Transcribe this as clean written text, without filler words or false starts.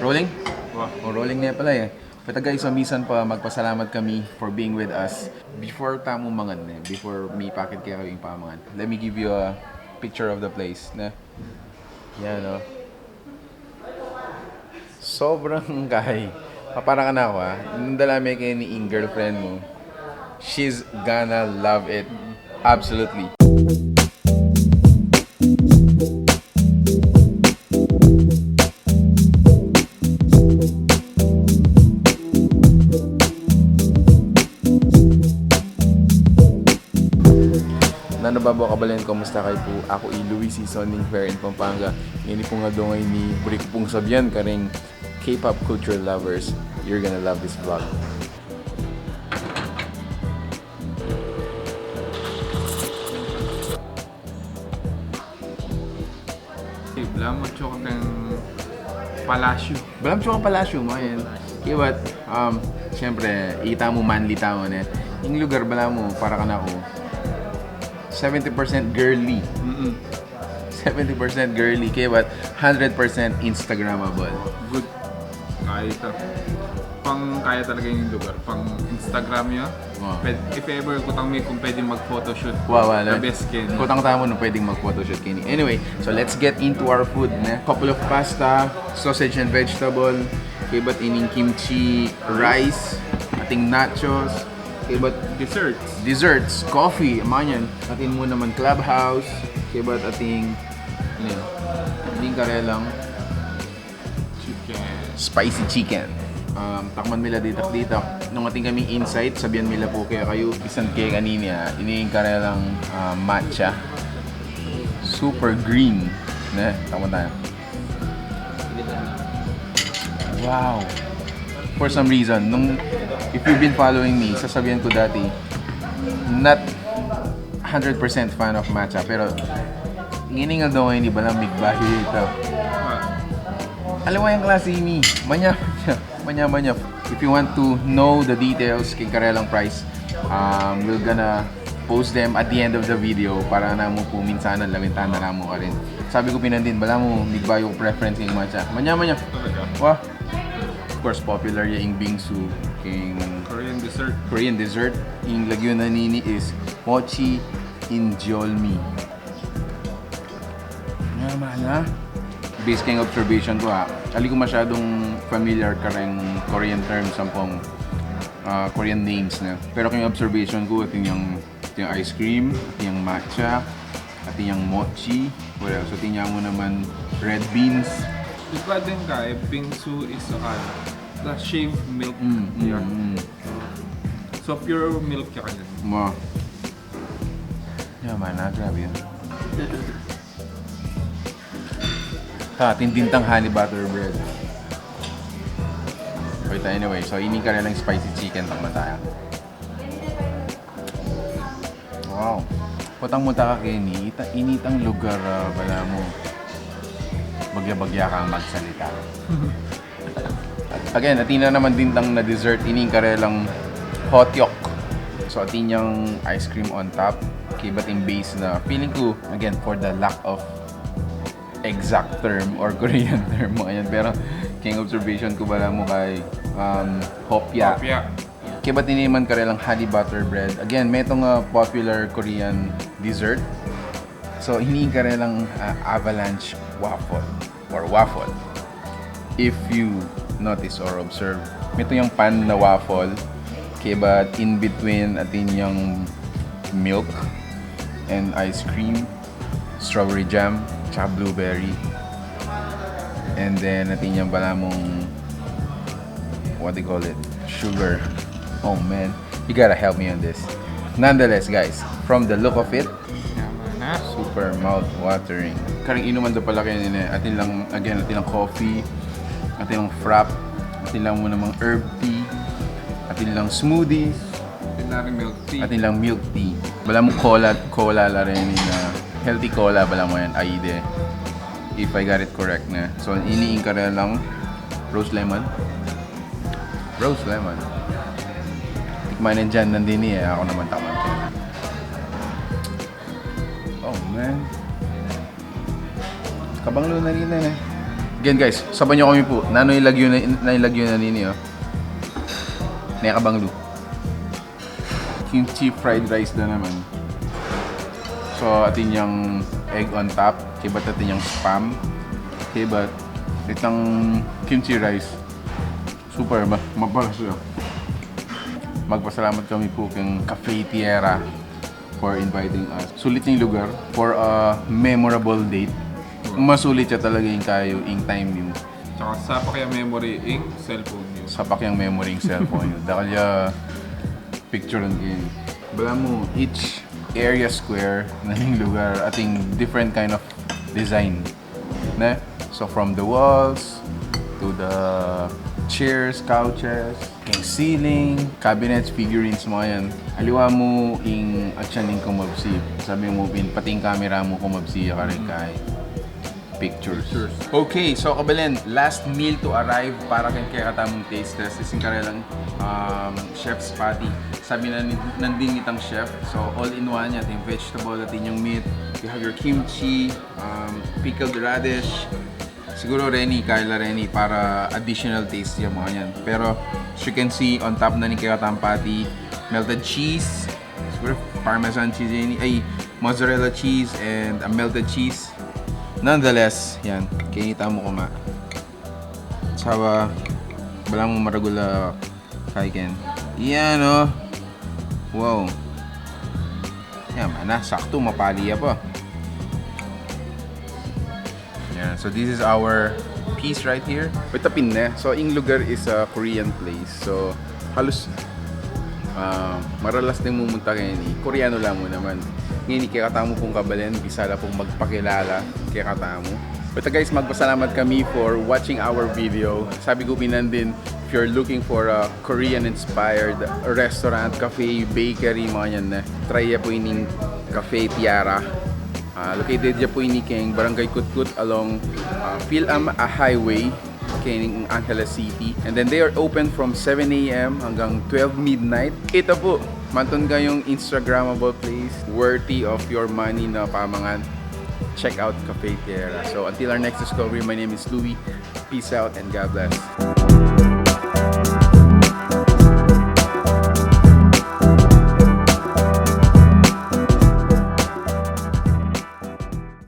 Rolling? Wow. Oh, rolling na pala eh. But guys, minsan pa magpasalamat kami for being with us. Before tamo mangan eh, before may pakit kaya kayong pamangan. Let me give you a picture of the place na. Yan oh. Sobrang kay. Parang ako nandalami kayo ni Ing girlfriend mo. She's gonna love it. Absolutely. Nanababo kabalan, kumusta kayo po? Ako Luis Soning Fair in Pampanga. Ngayon po nga dungay ni Burik pong sabyan karing K-pop culture lovers. You're gonna love this vlog. Blamo choka kang palasyo. Balam siya ang palasyo mo yan. Iwat, siyempre, ita mo manly tao na. Yung lugar bala mo, para ka na ako, 70% girly. 70% girly, kaya what? 100% Instagrammable. Good. Kaya ito. Kaya talaga yung lugar. Pang Instagram yun. Wow. If ever kutang may kung pwedeng mag-photoshoot. Wow, the best kin. Kutang tamo na pwedeng mag-photoshoot kini. Anyway, so let's get into our food na. Couple of pasta, sausage and vegetable, kibat ining kimchi, rice, ating nachos, kibat desserts, coffee, amanyan. Atin mo naman clubhouse, kibat ating ating karelang Chicken. spicy chicken. Takman mila ditak-ditak. Nung ating kaming insight, sabihan mila po kayo bisan kay kanina, iniing karelang matcha. Super green. Ne, takman tayo. Wow! For some reason, if you've been following me, sasabihan ko dati, not 100% fan of matcha, pero nginingal daw ngayon, iba lang bigbahi dito. Alam mo yung klase ini, manya. If you want to know the details kay karelang price, we're gonna post them at the end of the video para na mo po minsan lamintan na lang mo ka rin. Sabi ko pinandin, bala mo, bigbayo preference yung matcha. Manya. Talaga. Wah! Of course, popular yung bingsu, king Korean dessert. Yung lagyo na nini is mochi injolmi. Yaman ha? Based kayong observation ko ali ko masyadong familiar ka rin Korean terms sampong Korean names na. Pero kayong observation ko, ito yung ice cream, ito yung matcha, ito yung mochi, what else? Ito mo naman red beans. Iba din ka, bingsu is the shaved milk. So pure milk ka kanya. Yaman na, grabe yun. Tintintang honey butter bread. Wait, anyway, so ini ka rin lang spicy chicken tang mataya. Wow. Putang-muta ka kini, initang lugar bala mo. Bagya-bagya kang magsalita. Again, atin na naman dintang na dessert, ini ka rin lang hot yok. So atin yung ice cream on top, kibat yung base na feeling ko, again, for the lack of exact term or Korean term mo yan, pero king observation ko bala mo kay hopya. Kaya ba't tiniman ka rin lang honey butter bread? Again, may itong popular Korean dessert. So, hinihin ka rin lang avalanche waffle or waffle. If you notice or observe, may ito yung pan na waffle. Kaya ba't in between atin yung milk and ice cream, strawberry jam, tsaka blueberry. And then, natin yung pala mong, what do you call it? Sugar. Oh man, you gotta help me on this. Nonetheless, guys, from the look of it, super mouth-watering. Karing inuman daw pala kayo nila. Atin lang, again, atin lang coffee, atin lang frap, atin lang muna mga herb tea, atin lang smoothies, atin lang milk tea. Bala mo cola la rin na healthy cola, bala mo yan, aide. If I got it correct na. So, iniing ka rin lang rose lemon. Tikmanin dyan, nandini eh. Ako naman tamad. Oh man. Kabanglo na rin eh. Again guys, saban nyo kami po. Nailagyo na nini oh. Nekabanglu. Kimchi fried rice na naman. So atin yung egg on top. Kibat atin yung spam. Kibat. Itang kimchi rice. Super ba? Mabalas siya. Magpasalamat kami po kang Cafe Tierra for inviting us. Sulit yung lugar for a memorable date. Masulit siya talaga yung kayo, yung time nyo. Tsaka sa pakya memory, ink, cellphone nyo. Sa pakyang memory yung cellphone nyo. Dahil picture lang kayo. Bala mo, each area square na yung lugar ating different kind of design. Na? So from the walls to the chairs, couches, yung ceiling, cabinets, figurines, mga yan. Aliwa mo yung aksyan yung kumabsi. Sabi mo, pati yung camera mo kumabsi ka rin kahit pictures. Okay, so Kabalen, last meal to arrive para kay katamong taste test is yung karelang chef's patty. Sabi na nandin itang chef. So all-in-one yan, yung vegetable at yung meat. You have your kimchi, pickled radish. Siguro Kaila Renny para additional taste yung mga yan. Pero as you can see, on top na ni Kekatang patty, melted cheese, siguro parmesan cheese yun, ay mozzarella cheese and a melted cheese. Nonetheless, yan, kinita mo kuma. Sawa, balang mo maragula kaiken. Yan oh. Wow. Yan, mana, sakto, mapaliya pa. Yeah, so this is our piece right here. With tapin na. So, yung lugar is a Korean place. So, halos maralas din mumunta kayo ni Koreano lang mo naman. Ngayon, kaya pong Kabalen, bisala pong magpakilala kaya katamo. But guys, magpasalamat kami for watching our video. Sabi ko pinandin, if you're looking for a Korean-inspired restaurant, cafe, bakery, mga yan na, try po ining Cafe Tierra. Located dyan po ini keng Barangay Kutkut along Phil-Am Highway keng Angeles City. And then they are open from 7 a.m. hanggang 12 midnight. Ito po, manton kayong Instagrammable place worthy of your money na pamangan. Check out Cafe Tierra. So until our next discovery, my name is Louie. Peace out and God bless.